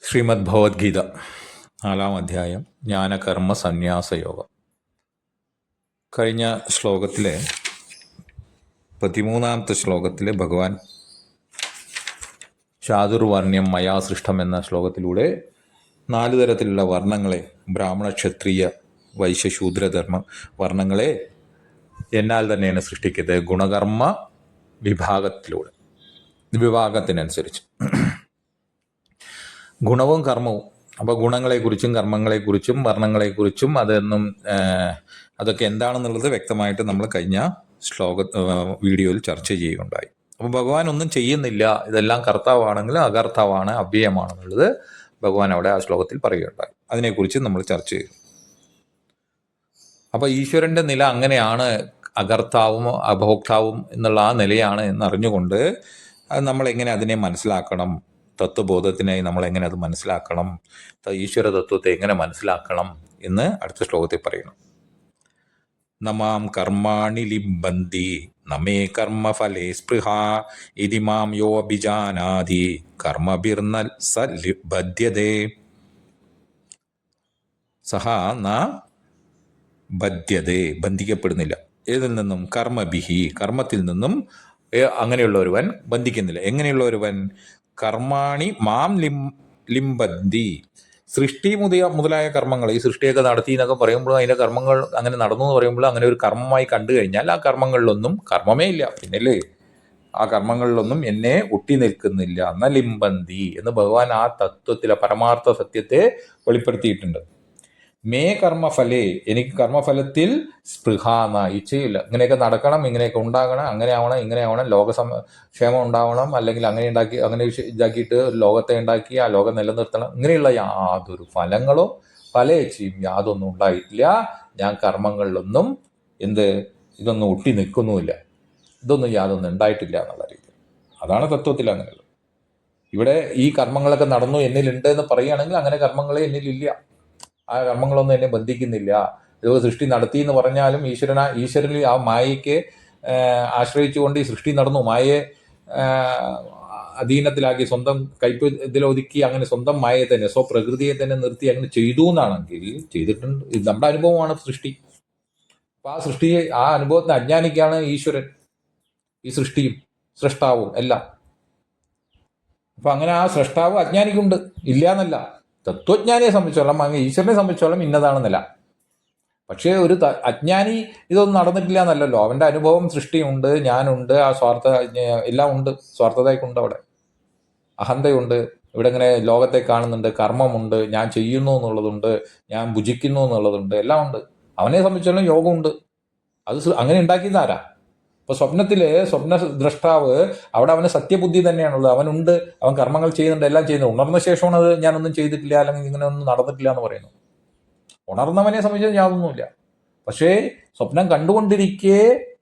ശ്രീമദ് ഭഗവത്ഗീത 4-ാം അധ്യായം ജ്ഞാനകർമ്മ സന്യാസയോഗം. കഴിഞ്ഞ ശ്ലോകത്തിലെ 13-ാമത്തെ ശ്ലോകത്തിലെ ഭഗവാൻ ചാതുർവർണ്ണ്യം മയാ സൃഷ്ടം എന്ന ശ്ലോകത്തിലൂടെ 4 തരത്തിലുള്ള വർണ്ണങ്ങളെ, ബ്രാഹ്മണ ക്ഷത്രിയ വൈശ്യ ശൂദ്രധർമ്മ വർണ്ണങ്ങളെ എന്നാൽ തന്നെയാണ് സൃഷ്ടിക്കുന്നത്, ഗുണകർമ്മ വിഭാഗത്തിലൂടെ, വിഭാഗത്തിനനുസരിച്ച് ഗുണവും കർമ്മവും. അപ്പോൾ ഗുണങ്ങളെക്കുറിച്ചും കർമ്മങ്ങളെക്കുറിച്ചും വർണ്ണങ്ങളെക്കുറിച്ചും അതൊക്കെ എന്താണെന്നുള്ളത് വ്യക്തമായിട്ട് നമ്മൾ കഴിഞ്ഞ വീഡിയോയിൽ ചർച്ച ചെയ്യുകയുണ്ടായി. അപ്പോൾ ഭഗവാൻ ഒന്നും ചെയ്യുന്നില്ല, ഇതെല്ലാം കർത്താവാണെങ്കിൽ അകർത്താവാണ്, അവ്യയമാണെന്നുള്ളത് ഭഗവാൻ അവിടെ ആ ശ്ലോകത്തിൽ പറയുകയുണ്ടായി. അതിനെക്കുറിച്ച് നമ്മൾ ചർച്ച ചെയ്തു. അപ്പോൾ ഈശ്വരൻ്റെ നില അങ്ങനെയാണ്, അകർത്താവും അഭോക്താവും എന്നുള്ള ആ നിലയാണ് എന്നറിഞ്ഞുകൊണ്ട് നമ്മൾ എങ്ങനെ അതിനെ മനസ്സിലാക്കണം, തത്വബോധത്തിനായി നമ്മൾ എങ്ങനെ അത് മനസ്സിലാക്കണം, ഈശ്വര തത്വത്തെ എങ്ങനെ മനസ്സിലാക്കണം എന്ന് അടുത്ത ശ്ലോകത്തിൽ പറയണം. നമാം കർമാണി ലിംബന്തി നമേ കർമ്മഫലേ സ്പൃഹ ഇതി മാം യോ അഭിജാനാതി കർമ്മഭിർന സ ബധ്യതേ സഹ ന ബധ്യതേ, ബന്ധിക്കപ്പെടുന്നില്ല. ഏതിൽ നിന്നും? കർമ്മഭിഹി, കർമ്മത്തിൽ നിന്നും അങ്ങനെയുള്ള ഒരുവൻ ബന്ധിക്കുന്നില്ല. എങ്ങനെയുള്ള ഒരുവൻ? കർമാണി മാം ലിംബന്തി, സൃഷ്ടി മുതലായ കർമ്മങ്ങൾ, ഈ സൃഷ്ടിയൊക്കെ നടത്തി എന്നൊക്കെ പറയുമ്പോൾ അതിൻ്റെ കർമ്മങ്ങൾ അങ്ങനെ നടന്നു എന്ന് പറയുമ്പോൾ അങ്ങനെ ഒരു കർമ്മമായി കണ്ടു കഴിഞ്ഞാൽ ആ കർമ്മങ്ങളിലൊന്നും കർമ്മമേ ഇല്ല, പിന്നല്ലേ ആ കർമ്മങ്ങളിലൊന്നും എന്നെ ഒട്ടി നിൽക്കുന്നില്ല. എന്ന ലിംബന്തി എന്ന് ഭഗവാൻ ആ തത്വത്തിലെ പരമാർത്ഥ സത്യത്തെ വെളിപ്പെടുത്തിയിട്ടുണ്ട്. മേ കർമ്മഫലേ, എനിക്ക് കർമ്മഫലത്തിൽ സ്പൃഹാന്ന, ഇച്ഛയില്ല. ഇങ്ങനെയൊക്കെ നടക്കണം, ഇങ്ങനെയൊക്കെ ഉണ്ടാകണം, അങ്ങനെ ആവണം, ഇങ്ങനെ ആവണം, ക്ഷേമം ഉണ്ടാവണം, അല്ലെങ്കിൽ അങ്ങനെ ഇതാക്കിയിട്ട് ലോകത്തെ ഉണ്ടാക്കി ആ ലോകം നിലനിർത്തണം, ഇങ്ങനെയുള്ള യാതൊരു ഫലങ്ങളോ ഫലേച്ഛയും യാതൊന്നും ഉണ്ടായിട്ടില്ല. ഞാൻ കർമ്മങ്ങളിലൊന്നും ഇതൊന്നും ഒട്ടി നിൽക്കുന്നുമില്ല, ഇതൊന്നും യാതൊന്നും ഉണ്ടായിട്ടില്ല എന്നുള്ള രീതിയിൽ. അതാണ് തത്വത്തിൽ അങ്ങനെയുള്ളത്. ഇവിടെ ഈ കർമ്മങ്ങളൊക്കെ നടന്നു എന്നിലുണ്ട് എന്ന് പറയുകയാണെങ്കിൽ അങ്ങനെ കർമ്മങ്ങളെ എന്നിലില്ല, ആ കർമ്മങ്ങളൊന്നും എന്നെ ബന്ധിക്കുന്നില്ല. സൃഷ്ടി നടത്തി എന്ന് പറഞ്ഞാലും ഈശ്വരനിൽ ആ മായയ്ക്ക് ആശ്രയിച്ചുകൊണ്ട് ഈ സൃഷ്ടി നടന്നു, മായയെ അധീനത്തിലാക്കി സ്വന്തം ഇതിലൊതുക്കി അങ്ങനെ സ്വന്തം മായയെ തന്നെ, സ്വപ്രകൃതിയെ തന്നെ നിർത്തി അങ്ങനെ ചെയ്തു എന്നാണെങ്കിൽ ചെയ്തിട്ടുണ്ട്. ഇത് നമ്മുടെ അനുഭവമാണ് സൃഷ്ടി. അപ്പൊ ആ അനുഭവത്തിന് അജ്ഞാനിക്കാണ് ഈശ്വരൻ, ഈ സൃഷ്ടിയും സൃഷ്ടാവും എല്ലാം. അപ്പൊ അങ്ങനെ ആ സൃഷ്ടാവ് അജ്ഞാനിക്കുണ്ട്, ഇല്ല എന്നല്ല. തത്വജ്ഞാനിയെ സംബന്ധിച്ചോളം, അങ്ങനെ ഈശ്വരനെ സംബന്ധിച്ചോളം ഇന്നതാണെന്നല്ല. പക്ഷേ ഒരു അജ്ഞാനി ഇതൊന്നും നടന്നിട്ടില്ല എന്നല്ലല്ലോ. അവൻ്റെ അനുഭവം സൃഷ്ടിയുണ്ട്, ഞാനുണ്ട്, ആ എല്ലാം ഉണ്ട്, സ്വാർത്ഥതയ്ക്കുണ്ട്, അവിടെ അഹന്തയുണ്ട്, ഇവിടെ ഇങ്ങനെ ലോകത്തെ കാണുന്നുണ്ട്, കർമ്മമുണ്ട്, ഞാൻ ചെയ്യുന്നു എന്നുള്ളതുണ്ട്, ഞാൻ ഭുജിക്കുന്നു എന്നുള്ളതുണ്ട്, എല്ലാം ഉണ്ട്. അവനെ സംബന്ധിച്ചോളം യോഗമുണ്ട്. അത് അങ്ങനെ ഉണ്ടാക്കിയതാരാ? ഇപ്പൊ സ്വപ്ന ദ്രഷ്ടാവ് അവിടെ അവന് സത്യബുദ്ധി തന്നെയാണുള്ളത്, അവനുണ്ട്, അവൻ കർമ്മങ്ങൾ ചെയ്യുന്നുണ്ട്, എല്ലാം ചെയ്യുന്നുണ്ട്. ഉണർന്ന ശേഷമാണ് അത് ഞാനൊന്നും ചെയ്തിട്ടില്ല അല്ലെങ്കിൽ ഇങ്ങനെ ഒന്നും നടന്നിട്ടില്ല എന്ന് പറയുന്നു. ഉണർന്നവനെ സംബന്ധിച്ച് യാതൊന്നുമില്ല. പക്ഷേ സ്വപ്നം കണ്ടുകൊണ്ടിരിക്കെ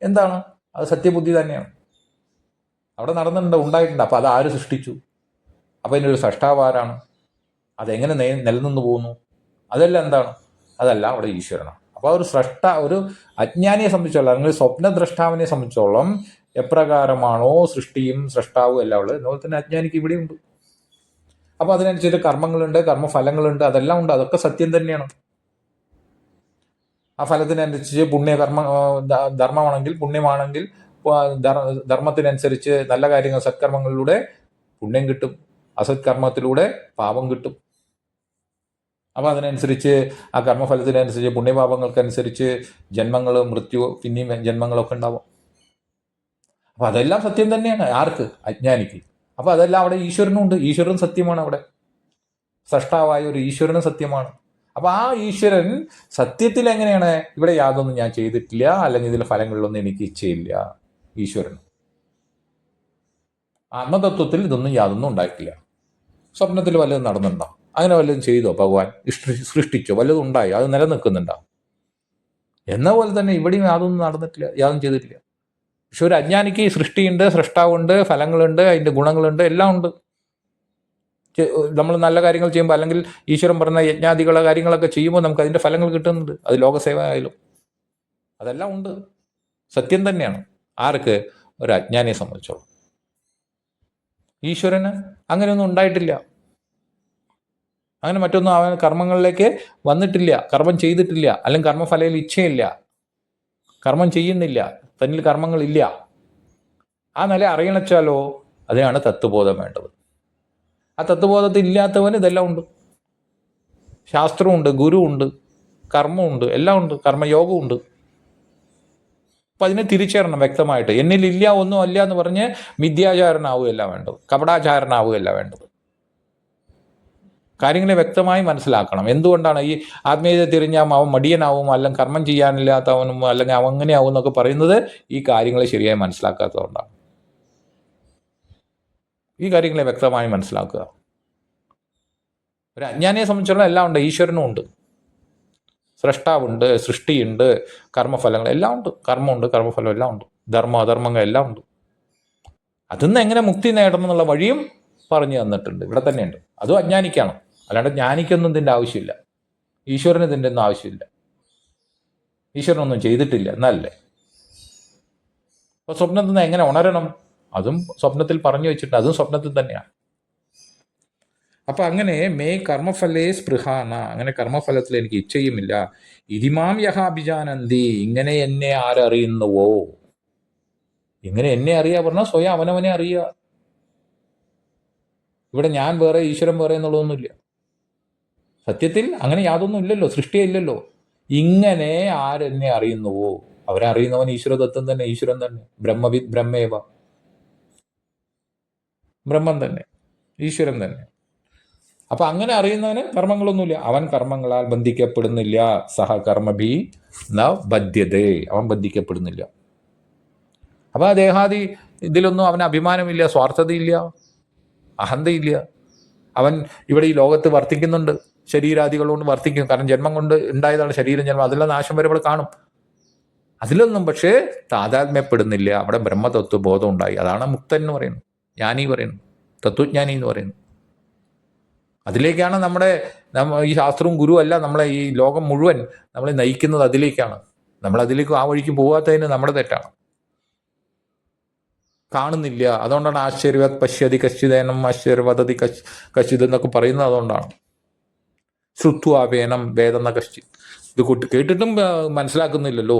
എന്താണ്? അത് സത്യബുദ്ധി തന്നെയാണ്, അവിടെ നടന്നിട്ടുണ്ട്, ഉണ്ടായിട്ടുണ്ട്. അപ്പൊ അത് ആര് സൃഷ്ടിച്ചു? അപ്പൊ ഇതിനൊരു സൃഷ്ടാവ് ആരാണ്? അതെങ്ങനെ നിലനിന്ന് പോകുന്നു? അതെല്ലാം എന്താണ്? അതെല്ലാം അവിടെ ഈശ്വരനാണ്. അപ്പോൾ ഒരു അജ്ഞാനിയെ സംബന്ധിച്ചോളം, അല്ലെങ്കിൽ സ്വപ്നദ്രഷ്ടാവിനെ സംബന്ധിച്ചോളം എപ്രകാരമാണോ സൃഷ്ടിയും സൃഷ്ടാവും എല്ലാം ഉള്ളത്, അതുപോലെ തന്നെ അജ്ഞാനിക്ക് ഇവിടെയുണ്ട്. അപ്പോൾ അതിനനുസരിച്ച് കർമ്മങ്ങളുണ്ട്, കർമ്മഫലങ്ങളുണ്ട്, അതെല്ലാം ഉണ്ട്. അതൊക്കെ സത്യം തന്നെയാണ്. ആ ഫലത്തിനനുസരിച്ച് ധർമ്മമാണെങ്കിൽ പുണ്യമാണെങ്കിൽ ധർമ്മത്തിനനുസരിച്ച് നല്ല കാര്യങ്ങൾ സത്കർമ്മങ്ങളിലൂടെ പുണ്യം കിട്ടും, അസത്കർമ്മത്തിലൂടെ പാപം കിട്ടും. അപ്പോൾ അതിനനുസരിച്ച് ആ കർമ്മഫലത്തിനനുസരിച്ച് പുണ്യപാപങ്ങൾക്കനുസരിച്ച് ജന്മങ്ങൾ, മൃത്യു, പിന്നെയും ജന്മങ്ങളൊക്കെ ഉണ്ടാവും. അപ്പോൾ അതെല്ലാം സത്യം തന്നെയാണ്. ആർക്ക്? അജ്ഞാനിക്ക്. അപ്പോൾ അതെല്ലാം അവിടെ ഈശ്വരനുണ്ട്, ഈശ്വരൻ സത്യമാണ്. അവിടെ സൃഷ്ടാവായ ഒരു ഈശ്വരനും സത്യമാണ്. അപ്പോൾ ആ ഈശ്വരൻ സത്യത്തിൽ എങ്ങനെയാണ്? ഇവിടെ യാതൊന്നും ഞാൻ ചെയ്തിട്ടില്ല, അല്ലെങ്കിൽ ഇതിലെ ഫലങ്ങളിലൊന്നും എനിക്ക് ഇച്ഛയില്ല. ഈശ്വരൻ ആത്മതത്വത്തിൽ ഇതൊന്നും യാതൊന്നും ഉണ്ടായിട്ടില്ല. സ്വപ്നത്തിൽ വല്ലതും നടന്നിട്ടുണ്ടോ? അങ്ങനെ വല്ലതും ചെയ്തോ? ഭഗവാൻ സൃഷ്ടിച്ചോ? വല്ലതും ഉണ്ടായോ? അത് നിലനിൽക്കുന്നുണ്ടോ? എന്ന പോലെ തന്നെ ഇവിടെയും യാതൊന്നും നടന്നിട്ടില്ല, യാതൊന്നും ചെയ്തിട്ടില്ല. പക്ഷെ ഒരു അജ്ഞാനിക്ക് സൃഷ്ടിയുണ്ട്, സൃഷ്ടാവുണ്ട്, ഫലങ്ങളുണ്ട്, അതിൻ്റെ ഗുണങ്ങളുണ്ട്, എല്ലാം ഉണ്ട്. നമ്മൾ നല്ല കാര്യങ്ങൾ ചെയ്യുമ്പോൾ, അല്ലെങ്കിൽ ഈശ്വരൻ പറഞ്ഞ യജ്ഞാദികളെ കാര്യങ്ങളൊക്കെ ചെയ്യുമ്പോൾ നമുക്ക് അതിൻ്റെ ഫലങ്ങൾ കിട്ടുന്നുണ്ട്. അത് ലോകസേവ ആയാലും അതെല്ലാം ഉണ്ട്, സത്യം തന്നെയാണ്. ആർക്ക്? ഒരു അജ്ഞാനിയെ സംബന്ധിച്ചോളം. ഈശ്വരന് അങ്ങനെയൊന്നും ഉണ്ടായിട്ടില്ല. അങ്ങനെ മറ്റൊന്നും അവൻ കർമ്മങ്ങളിലേക്ക് വന്നിട്ടില്ല, കർമ്മം ചെയ്തിട്ടില്ല, അല്ലെങ്കിൽ കർമ്മഫലയിൽ ഇച്ഛയില്ല, കർമ്മം ചെയ്യുന്നില്ല, തന്നിൽ കർമ്മങ്ങളില്ല. ആ നില അറിയണച്ചാലോ അതിനാണ് തത്വബോധം വേണ്ടത്. ആ തത്വബോധത്തിൽ ഇല്ലാത്തവന് ഇതെല്ലാം ഉണ്ട്. ശാസ്ത്രമുണ്ട്, ഗുരുവുണ്ട്, കർമ്മമുണ്ട്, എല്ലാം ഉണ്ട്, കർമ്മയോഗമുണ്ട്. അപ്പം അതിനെ തിരിച്ചറിയണം വ്യക്തമായിട്ട്. എന്നിലില്ല, ഒന്നും അല്ല എന്ന് പറഞ്ഞ് മിഥ്യാചാരനാവുകയല്ല വേണ്ടത്, കപടാചാരനാവുകയല്ല വേണ്ടത്. കാര്യങ്ങളെ വ്യക്തമായി മനസ്സിലാക്കണം. എന്തുകൊണ്ടാണ് ഈ ആത്മീയത തിരിഞ്ഞാൽ അവൻ മടിയനാവും, അല്ലെങ്കിൽ കർമ്മം ചെയ്യാനില്ലാത്തവനും, അല്ലെങ്കിൽ അവൻ അങ്ങനെയാവും എന്നൊക്കെ പറയുന്നത് ഈ കാര്യങ്ങളെ ശരിയായി മനസ്സിലാക്കാത്തതുകൊണ്ടാണ്. ഈ കാര്യങ്ങളെ വ്യക്തമായി മനസ്സിലാക്കുക. ഒരു അജ്ഞാനിയെ സംബന്ധിച്ചുള്ള എല്ലാം ഉണ്ട്. ഈശ്വരനും ഉണ്ട്, സ്രഷ്ടാവുണ്ട്, സൃഷ്ടിയുണ്ട്, കർമ്മഫലങ്ങൾ എല്ലാം ഉണ്ട്. കർമ്മമുണ്ട്, കർമ്മഫലം എല്ലാം ഉണ്ട്, ധർമ്മ അധർമ്മങ്ങൾ എല്ലാം ഉണ്ട്. അതിന്ന് എങ്ങനെ മുക്തി നേടണം എന്നുള്ള വഴിയും പറഞ്ഞു തന്നിട്ടുണ്ട്, ഇവിടെ തന്നെയുണ്ട്. അതും അജ്ഞാനിക്കാണ്, അല്ലാണ്ട് ജ്ഞാനിക്കൊന്നും ഇതിൻ്റെ ആവശ്യമില്ല. ഈശ്വരന് ഇതിൻ്റെ ഒന്നും ആവശ്യമില്ല. ഈശ്വരനൊന്നും ചെയ്തിട്ടില്ല എന്നല്ലേ. അപ്പോൾ സ്വപ്നത്തിൽ നിന്ന് എങ്ങനെ ഉണരണം, അതും സ്വപ്നത്തിൽ പറഞ്ഞു വെച്ചിട്ട്, അതും സ്വപ്നത്തിൽ തന്നെയാണ്. അപ്പം അങ്ങനെ മേ കർമ്മഫലേ സ്പൃഹാന, അങ്ങനെ കർമ്മഫലത്തിൽ എനിക്ക് ഇച്ഛയുമില്ല. ഇതിമാം യഹ അഭിജാനന്തി, ഇങ്ങനെ എന്നെ ആരറിയുന്നുവോ. ഇങ്ങനെ എന്നെ അറിയുക പറഞ്ഞാൽ സ്വയം അവനവനെ അറിയുക. ഇവിടെ ഞാൻ വേറെ ഈശ്വരൻ വേറെ എന്നുള്ളതൊന്നുമില്ല. സത്യത്തിൽ അങ്ങനെ യാതൊന്നും ഇല്ലല്ലോ, സൃഷ്ടിയേ ഇല്ലല്ലോ. ഇങ്ങനെ ആരെന്നെ അറിയുന്നുവോ, അവരെ അറിയുന്നവൻ ഈശ്വരതത്വം തന്നെ, ഈശ്വരൻ തന്നെ. ബ്രഹ്മവിദ് ബ്രഹ്മേവ, ബ്രഹ്മം തന്നെ, ഈശ്വരൻ തന്നെ. അപ്പൊ അങ്ങനെ അറിയുന്നവന് കർമ്മങ്ങളൊന്നുമില്ല, അവൻ കർമ്മങ്ങളാൽ ബന്ധിക്കപ്പെടുന്നില്ല. സഹ കർമ്മഭി ന ബധ്യതേ, അവൻ ബന്ധിക്കപ്പെടുന്നില്ല. അപ്പൊ ആ ദേഹാദി ഇതിലൊന്നും അവന് അഭിമാനമില്ല, സ്വാർത്ഥതയില്ല, അഹന്തയില്ല. അവൻ ഇവിടെ ഈ ലോകത്ത് വർത്തിക്കുന്നുണ്ട്, ശരീരാദികൾ കൊണ്ട് വർത്തിക്കും. കാരണം ജന്മം കൊണ്ട് ഉണ്ടായതാണ് ശരീരം, ജന്മം, അതെല്ലാം നാശം വരുമ്പോൾ കാണും. അതിലൊന്നും പക്ഷേ താതാത്മ്യപ്പെടുന്നില്ല. അവിടെ ബ്രഹ്മതത്വ ബോധം ഉണ്ടായി. അതാണ് മുക്തൻ എന്ന് പറയുന്നത്, ജ്ഞാനി പറയുന്നു, തത്വജ്ഞാനി എന്ന് പറയുന്നു. അതിലേക്കാണ് നമ്മുടെ ഈ ശാസ്ത്രവും ഗുരുവും അല്ല നമ്മളെ ഈ ലോകം മുഴുവൻ നമ്മളെ നയിക്കുന്നത്, അതിലേക്കാണ്. നമ്മളതിലേക്ക് ആ വഴിക്ക് പോകാത്തതിന് നമ്മുടെ തെറ്റാണ്. കാണുന്നില്ല, അതുകൊണ്ടാണ് ആശ്ചര്യവത് പശ്യതി കശ്ചിതേനം ആശ്ചര്യവതതി കശ്ചിത് എന്നൊക്കെ പറയുന്നത്. അതുകൊണ്ടാണ് ശ്രുത്വാവേനം വേദന കശ്ചി, ഇത് കേട്ടിട്ടും മനസ്സിലാക്കുന്നില്ലല്ലോ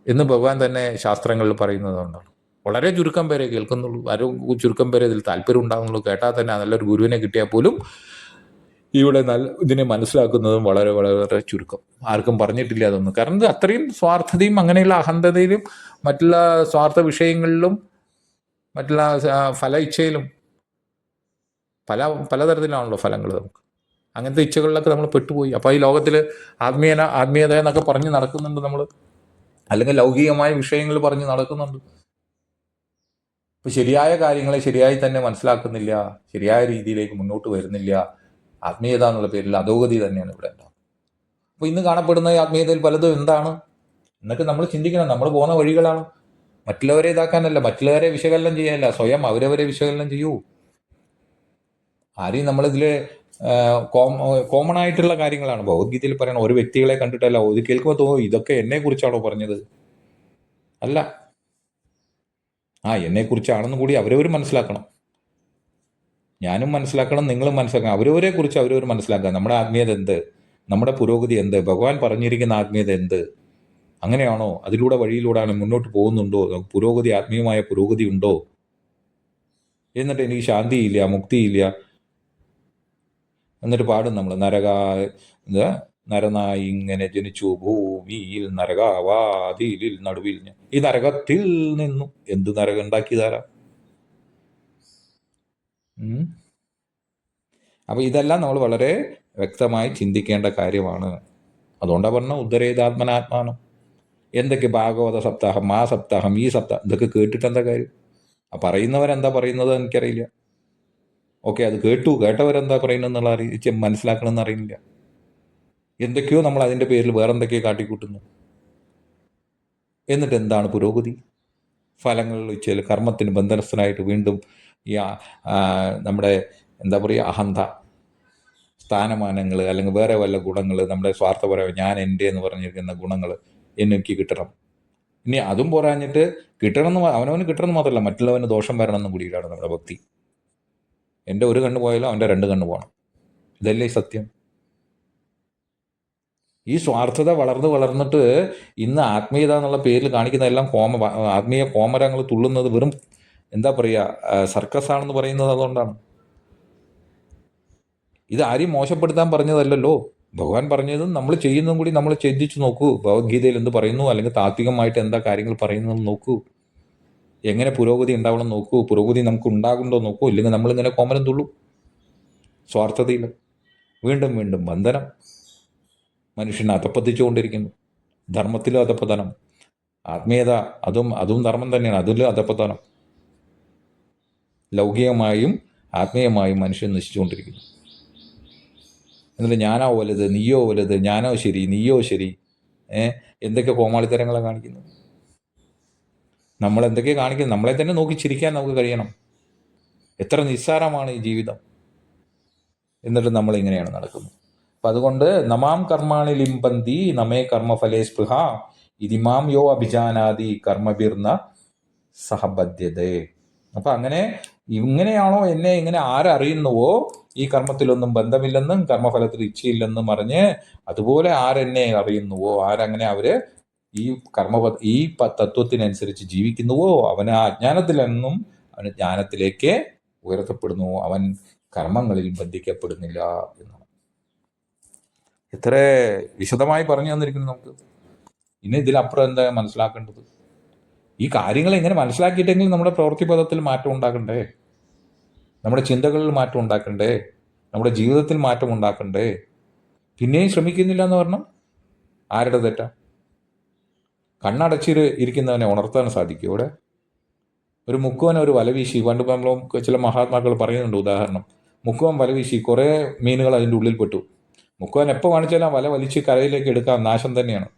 എന്ന് ഭഗവാൻ തന്നെ ശാസ്ത്രങ്ങളിൽ പറയുന്നത് കൊണ്ടാണ്. വളരെ ചുരുക്കം പേരെ കേൾക്കുന്നുള്ളൂ, ആരും ചുരുക്കം പേരെ ഇതിൽ താല്പര്യം ഉണ്ടാകുന്നുള്ളൂ. കേട്ടാൽ തന്നെ നല്ലൊരു ഗുരുവിനെ കിട്ടിയാൽ പോലും ഇവിടെ ഇതിനെ മനസ്സിലാക്കുന്നതും വളരെ വളരെ ചുരുക്കം. ആർക്കും പറഞ്ഞിട്ടില്ല അതൊന്നും. കാരണം ഇത് അത്രയും സ്വാർത്ഥതയും അങ്ങനെയുള്ള അഹന്തതയിലും മറ്റുള്ള സ്വാർത്ഥ വിഷയങ്ങളിലും മറ്റുള്ള ഫല ഇച്ഛയിലും പലതരത്തിലാണല്ലോ ഫലങ്ങൾ. നമുക്ക് അങ്ങനത്തെ ഇച്ഛകളിലൊക്കെ നമ്മൾ പെട്ടുപോയി. അപ്പോൾ ഈ ലോകത്തിൽ ആത്മീയത എന്നൊക്കെ പറഞ്ഞ് നടക്കുന്നുണ്ട് നമ്മൾ, അല്ലെങ്കിൽ ലൗകികമായ വിഷയങ്ങൾ പറഞ്ഞ് നടക്കുന്നുണ്ട്. ഇപ്പം ശരിയായ കാര്യങ്ങളെ ശരിയായി തന്നെ മനസ്സിലാക്കുന്നില്ല, ശരിയായ രീതിയിലേക്ക് മുന്നോട്ട് വരുന്നില്ല. ആത്മീയത എന്നുള്ള പേരിൽ അധോഗതി തന്നെയാണ് ഇവിടെ ഉണ്ടാകുന്നത്. അപ്പോൾ ഇന്ന് കാണപ്പെടുന്ന ഈ ആത്മീയതയിൽ പലതും എന്താണ് എന്നൊക്കെ നമ്മൾ ചിന്തിക്കണം. നമ്മൾ പോകുന്ന വഴികളാണ്. മറ്റുള്ളവരെ ഇതാക്കാനല്ല, മറ്റുള്ളവരെ വിശകലനം ചെയ്യാനല്ല, സ്വയം അവരവരെ വിശകലനം ചെയ്യൂ. ആരെയും നമ്മളിതിൽ കോമൺ ആയിട്ടുള്ള കാര്യങ്ങളാണ് ഭഗവത്ഗീതയിൽ പറയണം. ഒരു വ്യക്തികളെ കണ്ടിട്ടല്ല, ഇത് കേൾക്കുമ്പോൾ തോന്നും ഇതൊക്കെ എന്നെ കുറിച്ചാണോ പറഞ്ഞത്, അല്ല, എന്നെ കുറിച്ചാണെന്നും കൂടി അവരവർ മനസ്സിലാക്കണം. ഞാനും മനസ്സിലാക്കണം, നിങ്ങളും മനസ്സിലാക്കണം. അവരവരെ കുറിച്ച് അവരവർ മനസ്സിലാക്കുക. നമ്മുടെ ആത്മീയത എന്ത്, നമ്മുടെ പുരോഗതി എന്ത്, ഭഗവാൻ പറഞ്ഞിരിക്കുന്ന ആത്മീയത എന്ത്, അങ്ങനെയാണോ, അതിലൂടെ വഴിയിലൂടെയാണ് മുന്നോട്ട് പോകുന്നുണ്ടോ, പുരോഗതി, ആത്മീയമായ പുരോഗതി ഉണ്ടോ. എന്നിട്ട് എനിക്ക് ശാന്തിയില്ല, മുക്തിയില്ല, എന്നിട്ട് പാടും നമ്മൾ നരനായി ഇങ്ങനെ ജനിച്ചു ഭൂമിയിൽ നരകാവാതിയിൽ നടുവിൽ. ഈ നരകത്തിൽ നിന്നും എന്ത് നരകം ഉണ്ടാക്കിയതാരാ? അപ്പോൾ ഇതെല്ലാം നമ്മൾ വളരെ വ്യക്തമായി ചിന്തിക്കേണ്ട കാര്യമാണ്. അതുകൊണ്ടാണ് പറഞ്ഞ ഉദ്ധരേതാത്മനാത്മാനം. എന്തൊക്കെ ഭാഗവത സപ്താഹം, ആ സപ്താഹം, ഈ സപ്താഹം, ഇതൊക്കെ കേട്ടിട്ട് എന്താ കാര്യം? പറയുന്നവരെന്താ പറയുന്നത് എനിക്കറിയില്ല. ഓക്കെ, അത് കേട്ടവരെന്താ പറയുന്നതെന്നുള്ള മനസ്സിലാക്കണമെന്ന് അറിയില്ല. എന്തൊക്കെയോ നമ്മൾ അതിൻ്റെ പേരിൽ വേറെന്തൊക്കെയോ കാട്ടിക്കൂട്ടുന്നു. എന്നിട്ട് എന്താണ് പുരോഗതി? ഫലങ്ങളിൽ വെച്ചാൽ കർമ്മത്തിന് ബന്ധനസ്ഥനായിട്ട് വീണ്ടും ഈ നമ്മുടെ എന്താ പറയുക, അഹന്ത, സ്ഥാനമാനങ്ങൾ, അല്ലെങ്കിൽ വേറെ വല്ല ഗുണങ്ങൾ, നമ്മുടെ സ്വാർത്ഥപരമായ ഞാൻ എൻ്റെ എന്ന് പറഞ്ഞിരിക്കുന്ന ഗുണങ്ങൾ എനിക്ക് കിട്ടണം, ഇനി അതും പോരാഞ്ഞിട്ട് അവനവന് കിട്ടണമെന്ന് മാത്രമല്ല, മറ്റുള്ളവന് ദോഷം വരണമെന്നും കൂടിയിട്ടാണ് നമ്മുടെ ഭക്തി. എൻ്റെ ഒരു കണ്ണ് പോയാലും അവൻ്റെ രണ്ട് കണ്ണ് പോകണം. ഇതല്ലേ സത്യം? ഈ സ്വാർത്ഥത വളർന്നിട്ട് ഇന്ന് ആത്മീയത എന്നുള്ള പേരിൽ കാണിക്കുന്നതെല്ലാം ആത്മീയ കോമരങ്ങൾ തുള്ളുന്നത് വെറും എന്താ പറയുക, സർക്കസ് ആണെന്ന് പറയുന്നത് അതുകൊണ്ടാണ്. ഇത് ആരെയും മോശപ്പെടുത്താൻ പറഞ്ഞതല്ലല്ലോ. ഭഗവാൻ പറഞ്ഞതും നമ്മൾ ചെയ്യുന്നതും കൂടി നമ്മൾ ചിന്തിച്ചു നോക്കൂ. ഭഗവത്ഗീതയിൽ എന്ത് പറയുന്നു, അല്ലെങ്കിൽ താത്വികമായിട്ട് എന്താ കാര്യങ്ങൾ പറയുന്നതെന്ന് നോക്കൂ. എങ്ങനെ പുരോഗതി ഉണ്ടാവണം നോക്കൂ. പുരോഗതി നമുക്ക് ഉണ്ടാകുന്നുണ്ടോ നോക്കൂ. ഇല്ലെങ്കിൽ നമ്മളിങ്ങനെ കോമരം തുള്ളൂ സ്വാർത്ഥതയിൽ. വീണ്ടും വീണ്ടും ബന്ധനം. മനുഷ്യനെ അധപ്പതിച്ചുകൊണ്ടിരിക്കുന്നു. ധർമ്മത്തിലും അധപ്പതനം. ആത്മീയത അതും ധർമ്മം തന്നെയാണ്, അതിലും അധപ്പതനം. ലൗകികമായും ആത്മീയമായും മനുഷ്യൻ നശിച്ചുകൊണ്ടിരിക്കുന്നു. എന്നിട്ട് ഞാനോ വലുത്, നീയോ വലുത്, ഞാനോ ശരി, നീയോ ശരി, എന്തൊക്കെ കോമാളിത്തരങ്ങളാണ് കാണിക്കുന്നത്. നമ്മളെന്തൊക്കെയാണ് കാണിക്കുന്നത്? നമ്മളെ തന്നെ നോക്കി ചിരിക്കാൻ നമുക്ക് കഴിയണം. എത്ര നിസ്സാരമാണ് ഈ ജീവിതം. എന്നിട്ട് നമ്മളിങ്ങനെയാണ് നടക്കുന്നത്. അപ്പം അതുകൊണ്ട് നമാം കർമാണി ലിംബന്തി നമേ കർമ്മഫലേ സ്പൃഹ ഇതിമാം യോ അഭിജാനാദി കർമ്മബിർന്ന സഹബദ്ധ്യതേ. അപ്പം ഇങ്ങനെയാണോ എന്നെ ഇങ്ങനെ ആരറിയുന്നുവോ, ഈ കർമ്മത്തിലൊന്നും ബന്ധമില്ലെന്നും കർമ്മഫലത്തിൽ ഇച്ഛയില്ലെന്നും പറഞ്ഞ് അതുപോലെ ആരെന്നെ അറിയുന്നുവോ, ആരങ്ങനെ അവര് ഈ തത്വത്തിനനുസരിച്ച് ജീവിക്കുന്നുവോ, അവൻ ആ അജ്ഞാനത്തിലെന്നും അവന് ജ്ഞാനത്തിലേക്ക് ഉയർത്തപ്പെടുന്നു. അവൻ കർമ്മങ്ങളിൽ ബന്ധിക്കപ്പെടുന്നില്ല എന്നാണ്. എത്ര വിശദമായി പറഞ്ഞു തന്നിരിക്കുന്നു നമുക്ക്. ഇനി ഇതിലപ്പുറം എന്താ മനസ്സിലാക്കേണ്ടത്? ഈ കാര്യങ്ങൾ എങ്ങനെ മനസ്സിലാക്കിയിട്ടെങ്കിലും നമ്മുടെ പ്രവൃത്തിപഥത്തിൽ മാറ്റം ഉണ്ടാക്കണ്ടേ, നമ്മുടെ ചിന്തകളിൽ മാറ്റം ഉണ്ടാക്കണ്ടേ, നമ്മുടെ ജീവിതത്തിൽ മാറ്റം ഉണ്ടാക്കണ്ടേ? പിന്നെയും ശ്രമിക്കുന്നില്ല എന്ന് പറഞ്ഞാൽ ആരുടെ തെറ്റാ? കണ്ണടച്ചിട്ട് ഇരിക്കുന്നവനെ ഉണർത്താൻ സാധിക്കും. ഇവിടെ ഒരു മുക്കുവൻ ഒരു വല വീശി, പണ്ട് നമ്മൾ ചില മഹാത്മാക്കൾ പറയുന്നുണ്ട് ഉദാഹരണം. മുക്കുവൻ വല വീശി, കുറേ മീനുകൾ അതിൻ്റെ ഉള്ളിൽ പെട്ടു. മുക്കുവൻ എപ്പോൾ കാണിച്ചാലും വല വലിച്ച് കരയിലേക്ക് എടുക്കാം, നാശം തന്നെയാണ്.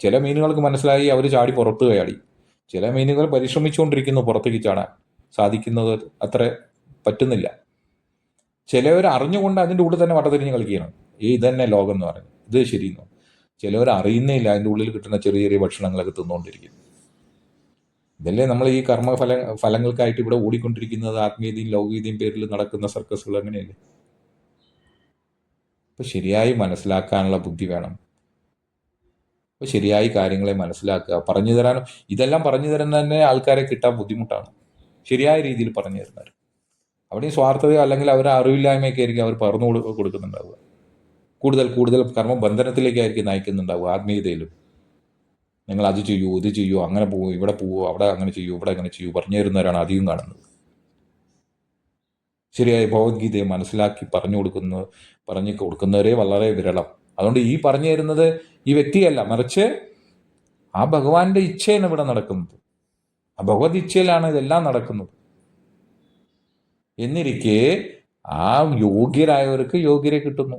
ചില മീനുകൾക്ക് മനസ്സിലായി, അവർ ചാടി പുറത്ത് ചാടി. ചില മീനുകൾ പരിശ്രമിച്ചുകൊണ്ടിരിക്കുന്നു പുറത്തേക്ക് ചാടാൻ, സാധിക്കുന്നത് അത്ര പറ്റുന്നില്ല. ചിലവർ അറിഞ്ഞുകൊണ്ട് അതിൻ്റെ ഉള്ളിൽ തന്നെ വട്ടതിരിഞ്ഞ് കളിക്കുകയാണ്. ഇതന്നെ ലോകം എന്ന് പറയുന്നത്, ഇത് ശരിയെന്നു. ചിലവർ അറിയുന്നില്ല, അതിൻ്റെ ഉള്ളിൽ കിട്ടുന്ന ചെറിയ ചെറിയ ഭക്ഷണങ്ങളൊക്കെ തിന്നുകൊണ്ടിരിക്കുന്നു. ഇതല്ലേ നമ്മൾ ഈ ഫലങ്ങൾക്കായിട്ട് ഇവിടെ ഓടിക്കൊണ്ടിരിക്കുന്നത്. ആത്മീയതയും ലൗകികതയും പേരിൽ നടക്കുന്ന സർക്കസുകൾ അങ്ങനെയല്ലേ? അപ്പോൾ ശരിയായി മനസ്സിലാക്കാനുള്ള ബുദ്ധി വേണം. അപ്പോൾ ശരിയായി കാര്യങ്ങളെ മനസ്സിലാക്കുക. പറഞ്ഞു തരാനും ഇതെല്ലാം പറഞ്ഞു തരുന്ന തന്നെ ആൾക്കാരെ കിട്ടാൻ ബുദ്ധിമുട്ടാണ്, ശരിയായ രീതിയിൽ പറഞ്ഞു തരുന്നവർ. അവിടെയും സ്വാർത്ഥതയോ അല്ലെങ്കിൽ അവരുടെ അറിവില്ലായ്മയൊക്കെ ആയിരിക്കും അവർ പറഞ്ഞു കൊടുക്കുന്നുണ്ടാവുക. കൂടുതൽ കർമ്മബന്ധനത്തിലേക്കായിരിക്കും നയിക്കുന്നുണ്ടാവുക. ആത്മീയതയിലും നിങ്ങൾ അത് ചെയ്യൂ, ഇത് ചെയ്യൂ, അങ്ങനെ പോവൂ, ഇവിടെ പോവൂ, അവിടെ അങ്ങനെ ചെയ്യൂ, ഇവിടെ അങ്ങനെ ചെയ്യൂ പറഞ്ഞു തരുന്നവരാണ് അധികം കാണുന്നത്. ശരിയായ ഭഗവത്ഗീതയെ മനസ്സിലാക്കി പറഞ്ഞു കൊടുക്കുന്നവരെ വളരെ വിരളം. അതുകൊണ്ട് ഈ പറഞ്ഞു തരുന്നത് ഈ വ്യക്തിയല്ല, മറിച്ച് ആ ഭഗവാന്റെ ഇച്ഛയാണ് ഇവിടെ നടക്കുന്നത്. ആ ഭഗവത് ഇച്ഛയിലാണ് ഇതെല്ലാം നടക്കുന്നത്. എന്നിരിക്കെ ആ യോഗ്യരായവർക്ക് യോഗ്യരെ കിട്ടുന്നു,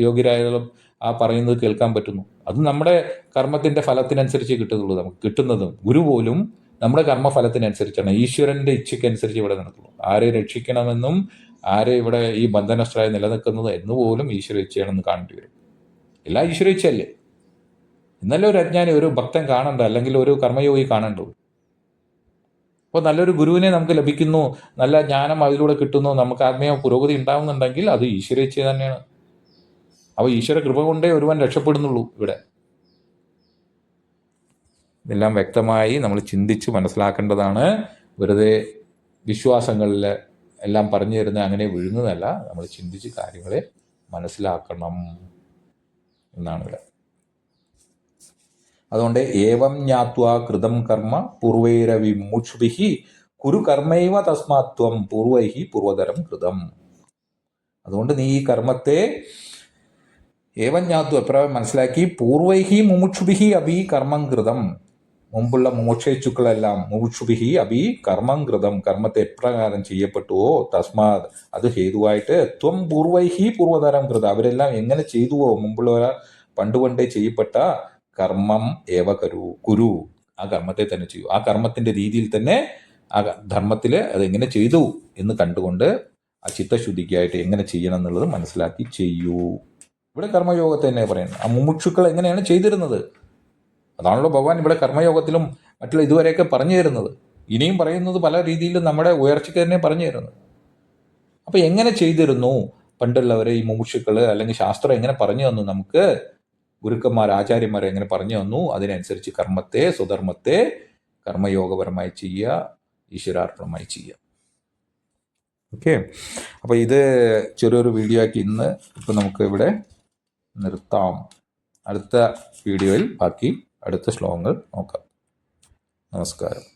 യോഗ്യരായാലും ആ പറയുന്നത് കേൾക്കാൻ പറ്റുന്നു. അത് നമ്മുടെ കർമ്മത്തിന്റെ ഫലത്തിനനുസരിച്ച് കിട്ടുന്നുള്ളൂ. നമുക്ക് കിട്ടുന്നതും ഗുരു പോലും നമ്മുടെ കർമ്മഫലത്തിനനുസരിച്ചാണ്, ഈശ്വരന്റെ ഇച്ഛയ്ക്കനുസരിച്ച് ഇവിടെ നടക്കുള്ളൂ. ആരെ രക്ഷിക്കണമെന്നും ആരെ ഇവിടെ ഈ ബന്ധനസ്ഥരായി നിലനിൽക്കുന്നത് എന്നുപോലും ഈശ്വര ഇച്ഛയാണെന്ന് കാണേണ്ടി വരും. എല്ലാം ഈശ്വര ഇച്ഛയല്ലേ? ഇന്നലെ ഒരു അജ്ഞാനി, ഒരു ഭക്തൻ കാണണ്ട, അല്ലെങ്കിൽ ഒരു കർമ്മയോഗി കാണണ്ടോ? അപ്പോൾ നല്ലൊരു ഗുരുവിനെ നമുക്ക് ലഭിക്കുന്നു, നല്ല ജ്ഞാനം അതിലൂടെ കിട്ടുന്നു, നമുക്ക് ആത്മീയ പുരോഗതി ഉണ്ടാവുന്നുണ്ടെങ്കിൽ അത് ഈശ്വര ഇച്ഛ തന്നെയാണ്. അപ്പോൾ ഈശ്വര കൃപ കൊണ്ടേ ഒരുവൻ രക്ഷപ്പെടുന്നുള്ളൂ ഇവിടെ. ഇതെല്ലാം വ്യക്തമായി നമ്മൾ ചിന്തിച്ച് മനസ്സിലാക്കേണ്ടതാണ്. വെറുതെ വിശ്വാസങ്ങളിൽ എല്ലാം പറഞ്ഞു തരുന്ന അങ്ങനെ വിഴുങ്ങുന്നതല്ല, നമ്മൾ ചിന്തിച്ച് കാര്യങ്ങളെ മനസ്സിലാക്കണം എന്നാണ് ഇവിടെ. അതുകൊണ്ട് ഏവം ജ്ഞാത്വാ കൃതം കർമ്മ പൂർവൈരവിമുക്ഷുഭിഹി കുരു കർമ്മൈവ തസ്മാത്വം പൂർവൈഹി പൂർവതരം കൃതം. അതുകൊണ്ട് നീ ഈ കർമ്മത്തെ ഏവം ജ്ഞാത്വ എപ്രകാരം മനസ്സിലാക്കി, പൂർവൈഹി മുമുക്ഷുഭിഹി അഭി കർമ്മം കൃതം, മുമ്പുള്ള മോക്ഷേച്ചുക്കളെല്ലാം മുമുക്ഷുഭിഹി അഭി കർമ്മം കൃതം, കർമ്മത്തെ എപ്രകാരം ചെയ്യപ്പെട്ടുവോ തസ്മാത് അത് ഹേതുവായിട്ട് ത്വം പൂർവൈഹി പൂർവതരം കൃതം, അവരെല്ലാം എങ്ങനെ ചെയ്തുവോ മുമ്പുള്ള പണ്ടുപണ്ടേ ചെയ്യപ്പെട്ട കർമ്മം ഏവ കുരു, ആ കർമ്മത്തെ തന്നെ ചെയ്യൂ. ആ കർമ്മത്തിന്റെ രീതിയിൽ തന്നെ ആ ധർമ്മത്തിൽ അതെങ്ങനെ ചെയ്തു എന്ന് കണ്ടുകൊണ്ട് ആ ചിത്തശുദ്ധിക്കായിട്ട് എങ്ങനെ ചെയ്യണം എന്നുള്ളത് മനസ്സിലാക്കി ചെയ്യൂ. ഇവിടെ കർമ്മയോഗത്തെ തന്നെ പറയുന്നത്. ആ മുമുക്ഷുക്കൾ എങ്ങനെയാണ് ചെയ്തിരുന്നത്, അതാണല്ലോ ഭഗവാൻ ഇവിടെ കർമ്മയോഗത്തിലും മറ്റുള്ള ഇതുവരെയൊക്കെ പറഞ്ഞു തരുന്നത്. ഇനിയും പറയുന്നത് പല രീതിയിലും നമ്മുടെ ഉയർച്ചയ്ക്ക് തന്നെ പറഞ്ഞു തരുന്നത്. അപ്പോൾ എങ്ങനെ ചെയ്തിരുന്നു പണ്ടുള്ളവർ, ഈ മുമുക്ഷുക്കൾ അല്ലെങ്കിൽ ശാസ്ത്രം എങ്ങനെ പറഞ്ഞു തന്നു നമുക്ക്, ഗുരുക്കന്മാർ ആചാര്യന്മാർ എങ്ങനെ പറഞ്ഞു തന്നു, അതിനനുസരിച്ച് കർമ്മത്തെ, സ്വധർമ്മത്തെ കർമ്മയോഗപരമായി ചെയ്യുക, ഈശ്വരാർപ്പണമായി ചെയ്യുക. ഓക്കെ, അപ്പോൾ ഇത് ചെറിയൊരു വീഡിയോ ആക്കി ഇപ്പം നമുക്ക് ഇവിടെ നിർത്താം. അടുത്ത വീഡിയോയിൽ ബാക്കി അടുത്ത ശ്ലോകങ്ങൾ നോക്കാം. നമസ്കാരം.